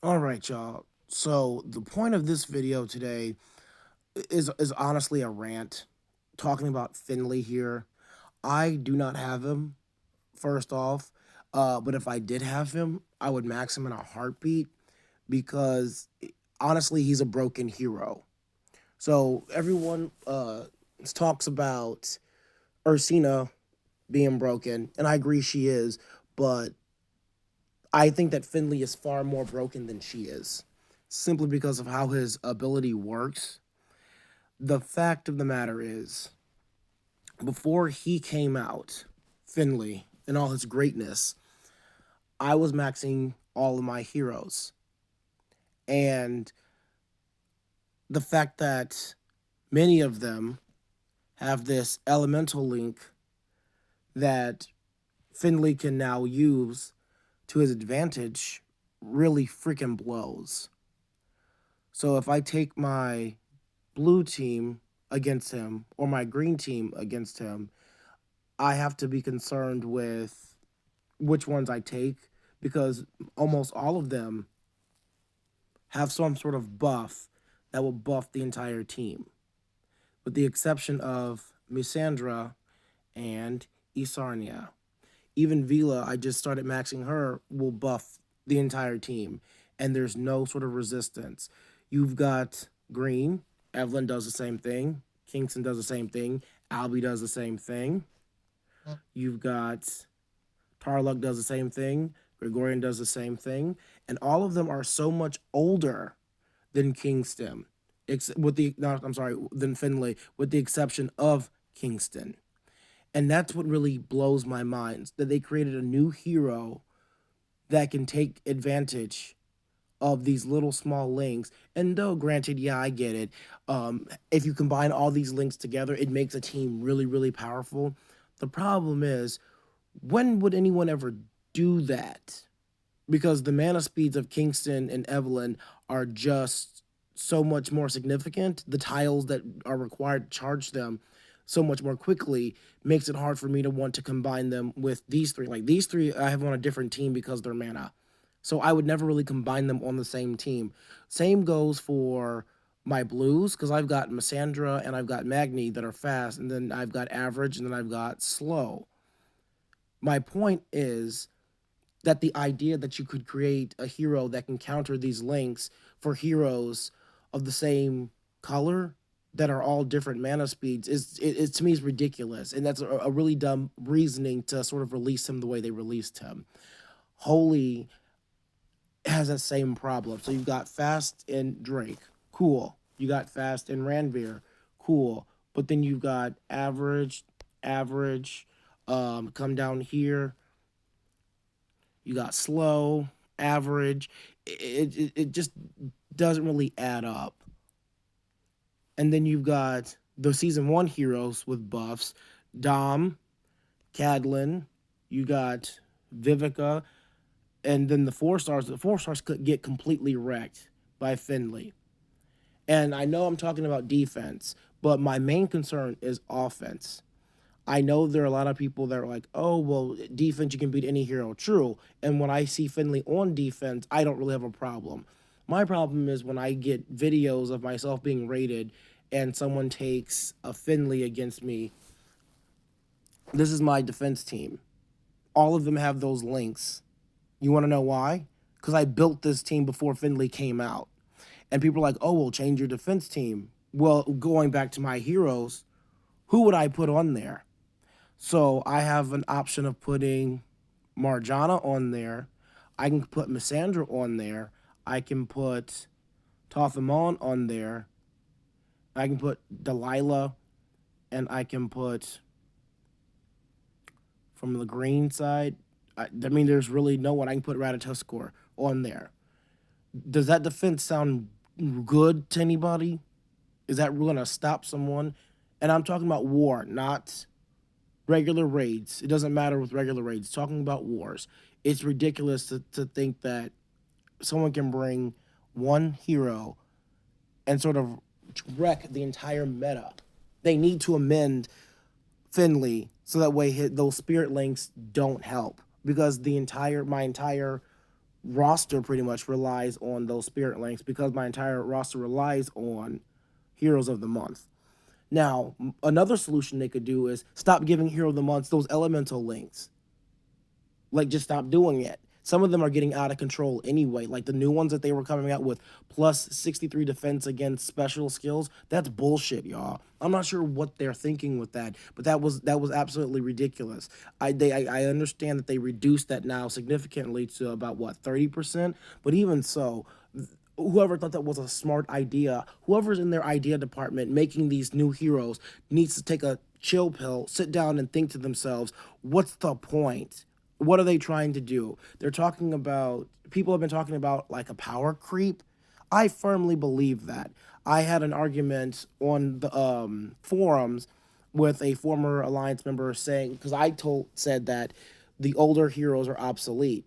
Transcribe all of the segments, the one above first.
All right, y'all. So the point of this video today is honestly a rant, talking about Finley here. I do not have him, first off, but if I did have him, I would max him in a heartbeat because honestly, he's a broken hero. So everyone talks about Ursina being broken, and I agree she is, but I think that Finley is far more broken than she is, simply because of how his ability works. The fact of the matter is, before he came out, Finley, in all his greatness, I was maxing all of my heroes. And the fact that many of them have this elemental link that Finley can now use to his advantage really freaking blows. So if I take my blue team against him or my green team against him, I have to be concerned with which ones I take because almost all of them have some sort of buff that will buff the entire team, with the exception of Misandra and Isarnia. Even Vila, I just started maxing her, will buff the entire team, and there's no sort of resistance. You've got Green, Evelyn does the same thing, Kingston does the same thing, Albie does the same thing. You've got Tarluck does the same thing, Gregorian does the same thing, and all of them are so much older than Kingston, with the no, I'm sorry, than Finley, with the exception of Kingston. And that's what really blows my mind, that they created a new hero that can take advantage of these little small links. And though, granted, yeah, I get it. If you combine all these links together, it makes a team really, really powerful. The problem is, when would anyone ever do that? Because the mana speeds of Kingston and Evelyn are just so much more significant. The tiles that are required to charge them so much more quickly makes it hard for me to want to combine them with these three. Like these three, I have on a different team because they're mana. So I would never really combine them on the same team. Same goes for my blues because I've got Massandra and I've got Magni that are fast, and then I've got average, and then I've got slow. My point is that the idea that you could create a hero that can counter these links for heroes of the same color that are all different mana speeds is to me is ridiculous, and that's a really dumb reasoning to sort of release him the way they released him. Holy has that same problem. So you've got fast in Drake, cool. You got fast in Ranveer, cool. But then you've got average. Come down here, you got slow, average. It just doesn't really add up. And then you've got the season one heroes with buffs, Dom, Cadlin, you got Vivica, and then the 4 stars could get completely wrecked by Finley. And I know I'm talking about defense, but my main concern is offense. I know there are a lot of people that are like, oh, well, defense, you can beat any hero. True. And when I see Finley on defense, I don't really have a problem. My problem is when I get videos of myself being rated and someone takes a Finley against me. This is my defense team. All of them have those links. You want to know why? Because I built this team before Finley came out. And people are like, oh, well, change your defense team. Well, going back to my heroes, who would I put on there? So I have an option of putting Marjana on there. I can put Missandra on there. I can put Tothamon on there. I can put Delilah, and I can put from the green side. I mean, there's really no one. I can put Ratatoskor on there. Does that defense sound good to anybody? Is that going to stop someone? And I'm talking about war, not regular raids. It doesn't matter with regular raids. Talking about wars. It's ridiculous to think that someone can bring one hero and sort of wreck the entire meta. They need to amend Finley so that way those spirit links don't help because the entire my entire roster pretty much relies on those spirit links because my entire roster relies on heroes of the month. Now, another solution they could do is stop giving hero of the months those elemental links. Like, just stop doing it. Some of them are getting out of control anyway. Like the new ones that they were coming out with, plus 63 defense against special skills. That's bullshit, y'all. I'm not sure what they're thinking with that, but that was absolutely ridiculous. I understand that they reduced that now significantly to about what 30%, but even so, whoever thought that was a smart idea, whoever's in their idea department making these new heroes needs to take a chill pill, sit down and think to themselves, what's the point? What are they trying to do? They're talking about, people have been talking about like a power creep. I firmly believe that. I had an argument on the forums with a former alliance member saying, because I told said that the older heroes are obsolete.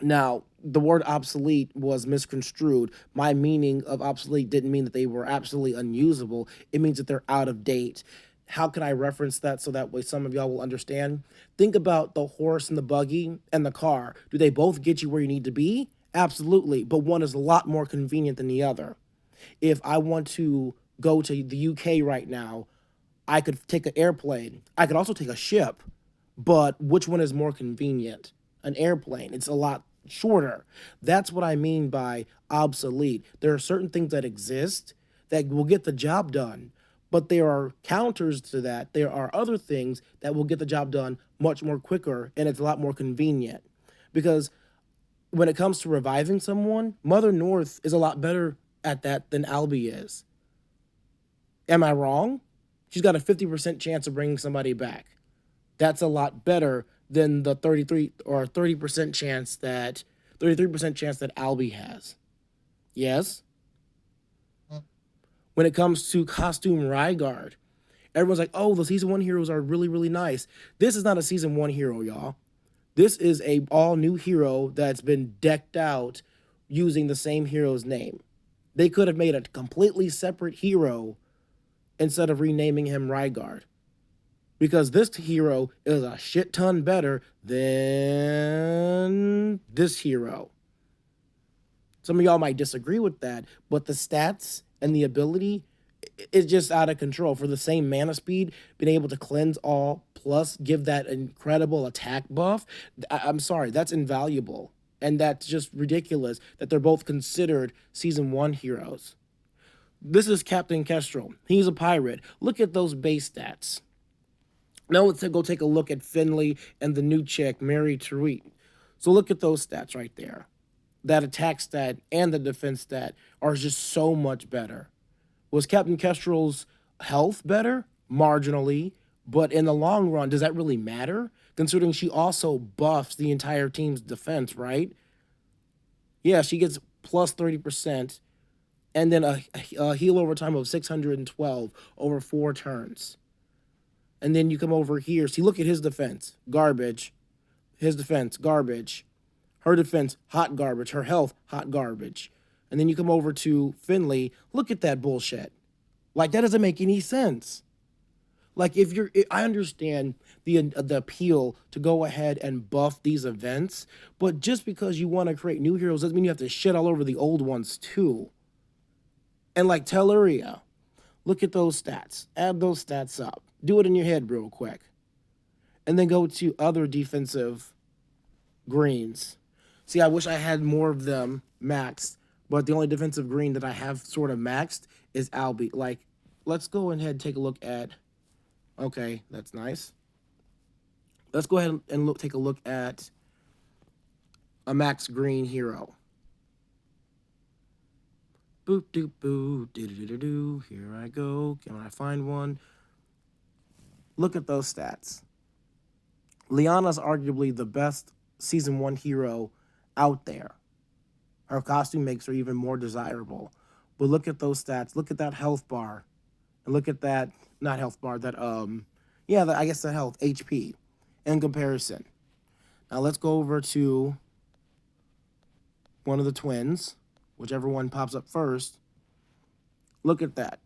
Now, the word obsolete was misconstrued. My meaning of obsolete didn't mean that they were absolutely unusable. It means that they're out of date. How can I reference that so that way some of y'all will understand? Think about the horse and the buggy and the car. Do they both get you where you need to be? Absolutely, but one is a lot more convenient than the other. If I want to go to the UK right now, I could take an airplane. I could also take a ship, but which one is more convenient? An airplane. It's a lot shorter. That's what I mean by obsolete. There are certain things that exist that will get the job done, but there are counters to that. There are other things that will get the job done much more quicker and it's a lot more convenient. Because when it comes to reviving someone, Mother North is a lot better at that than Albie is. Am I wrong? She's got a 50% chance of bringing somebody back. That's a lot better than the 33 or 30% chance that 33% chance that Albie has. Yes. When it comes to costume Ryguard, everyone's like, "Oh, the season 1 heroes are really really nice." This is not a season 1 hero, y'all. This is a all new hero that's been decked out using the same hero's name. They could have made a completely separate hero instead of renaming him Ryguard, because this hero is a shit ton better than this hero. Some of y'all might disagree with that, but the stats and the ability is just out of control. For the same mana speed, being able to cleanse all plus give that incredible attack buff, I'm sorry, that's invaluable. And that's just ridiculous that they're both considered season 1 heroes. This is Captain Kestrel. He's a pirate. Look at those base stats. Now let's go take a look at Finley and the new chick, Mary Tariq. So look at those stats right there. That attack stat and the defense stat are just so much better. Was Captain Kestrel's health better? Marginally. But in the long run, does that really matter? Considering she also buffs the entire team's defense, right? Yeah, she gets plus 30%, and then a heal over time of 612 over 4 turns. And then you come over here. See, look at his defense. Garbage. His defense. Garbage. Her defense. Hot garbage. Her health. Hot garbage. And then you come over to Finley. Look at that bullshit. Like, that doesn't make any sense. Like, I understand the appeal to go ahead and buff these events, but just because you want to create new heroes doesn't mean you have to shit all over the old ones too. And like Telluria, look at those stats. Add those stats up. Do it in your head real quick. And then go to other defensive greens. See, I wish I had more of them maxed, but the only defensive green that I have sort of maxed is Albie. Like, let's go ahead and take a look at... Okay, that's nice. Let's go ahead and take a look at a max green hero. Boop doop boo, do do do do. Here I go. Can I find one? Look at those stats. Liana's arguably the best season 1 hero out there. Her costume makes her even more desirable. But look at those stats. Look at that health bar. And look at that, not health bar, that, I guess the health, HP, in comparison. Now let's go over to one of the twins, whichever one pops up first. Look at that.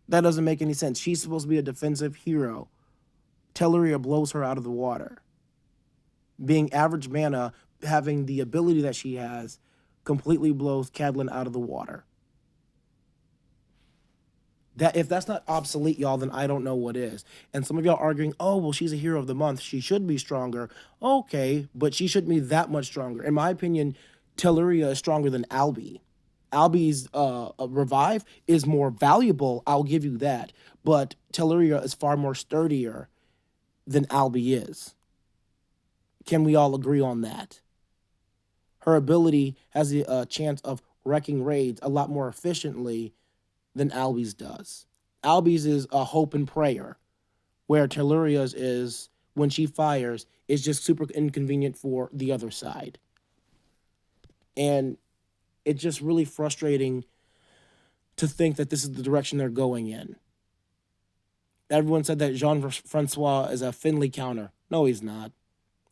That doesn't make any sense. She's supposed to be a defensive hero. Telluria blows her out of the water. Being average mana, having the ability that she has completely blows Catelyn out of the water. That if that's not obsolete, y'all, then I don't know what is. And some of y'all arguing, oh, well, she's a hero of the month. She should be stronger. Okay, but she shouldn't be that much stronger. In my opinion, Telluria is stronger than Albie. Albie's revive is more valuable. I'll give you that. But Telluria is far more sturdier than Albie is. Can we all agree on that? Her ability has the chance of wrecking raids a lot more efficiently than Albie's does. Albie's is a hope and prayer, where Telluria's is, when she fires, is just super inconvenient for the other side. And it's just really frustrating to think that this is the direction they're going in. Everyone said that Jean Francois is a Finley counter. No, he's not.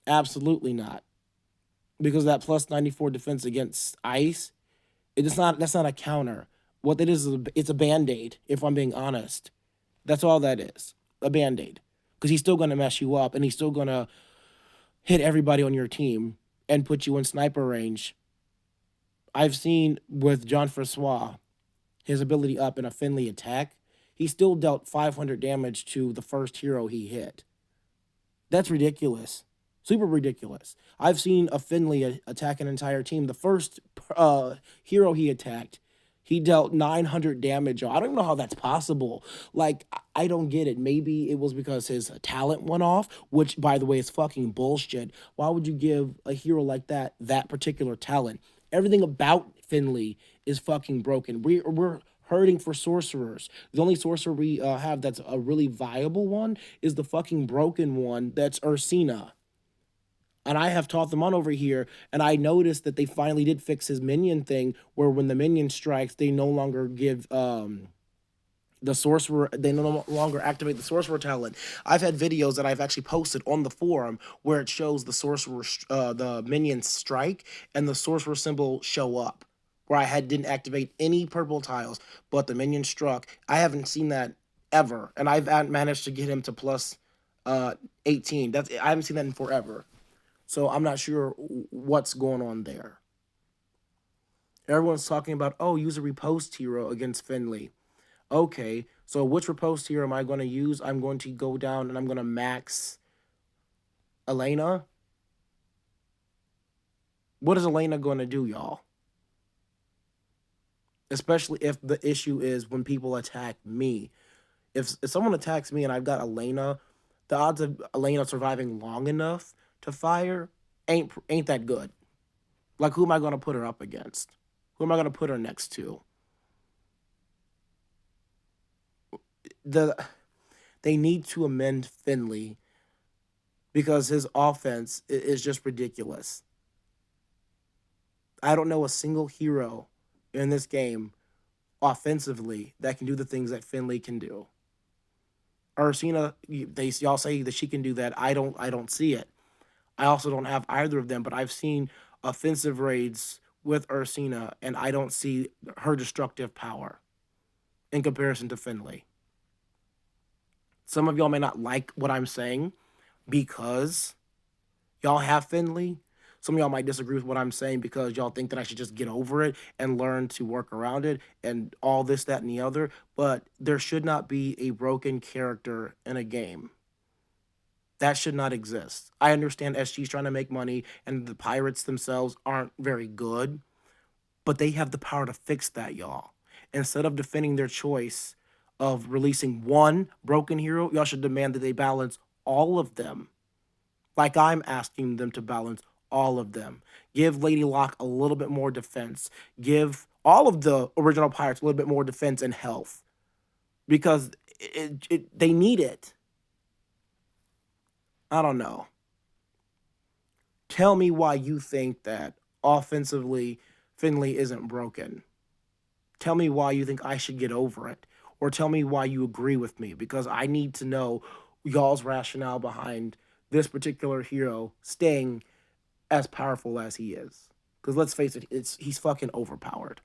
Absolutely not. Because that plus 94 defense against ice, that's not a counter. What that is it's a band-aid, if I'm being honest. That's all that is. A band-aid. Because he's still gonna mess you up and he's still gonna hit everybody on your team and put you in sniper range. I've seen with Jean Francois, his ability up in a Finley attack, he still dealt 500 damage to the first hero he hit. That's ridiculous. Super ridiculous. I've seen a Finley attack an entire team. The first hero he attacked, he dealt 900 damage. I don't even know how that's possible. Like, I don't get it. Maybe it was because his talent went off, which, by the way, is fucking bullshit. Why would you give a hero like that particular talent? Everything about Finley is fucking broken. We're hurting for sorcerers. The only sorcerer we have that's a really viable one is the fucking broken one that's Ursina. And I have taught them on over here, and I noticed that they finally did fix his minion thing, where when the minion strikes, they no longer give the sorcerer, they no longer activate the sorcerer talent. I've had videos that I've actually posted on the forum where it shows the sorcerer, the minion strike, and the sorcerer symbol show up. Where didn't activate any purple tiles, but the minion struck. I haven't seen that ever, and I've managed to get him to plus 18. I haven't seen that in forever. So I'm not sure what's going on there. Everyone's talking about, oh, use a riposte hero against Finley. Okay, so which riposte hero am I going to use? I'm going to go down and I'm going to max Elena. What is Elena going to do, y'all? Especially if the issue is when people attack me. If someone attacks me and I've got Elena, the odds of Elena surviving long enough to fire ain't that good. Like, who am I going to put her up against? Who am I going to put her next to? They need to amend Finley because his offense is just ridiculous. I don't know a single hero in this game offensively that can do the things that Finley can do. Ursina, y'all say that she can do that. I don't see it. I also don't have either of them, but I've seen offensive raids with Ursina, and I don't see her destructive power in comparison to Finley. Some of y'all may not like what I'm saying because y'all have Finley. Some of y'all might disagree with what I'm saying because y'all think that I should just get over it and learn to work around it and all this, that, and the other. But there should not be a broken character in a game. That should not exist. I understand SG's trying to make money and the pirates themselves aren't very good, but they have the power to fix that, y'all. Instead of defending their choice of releasing one broken hero, y'all should demand that they balance all of them. Like I'm asking them to balance all of them. Give Lady Locke a little bit more defense. Give all of the original pirates a little bit more defense and health. Because they need it. I don't know. Tell me why you think that offensively Finley isn't broken. Tell me why you think I should get over it. Or tell me why you agree with me. Because I need to know y'all's rationale behind this particular hero staying as powerful as he is. Because let's face it, he's fucking overpowered.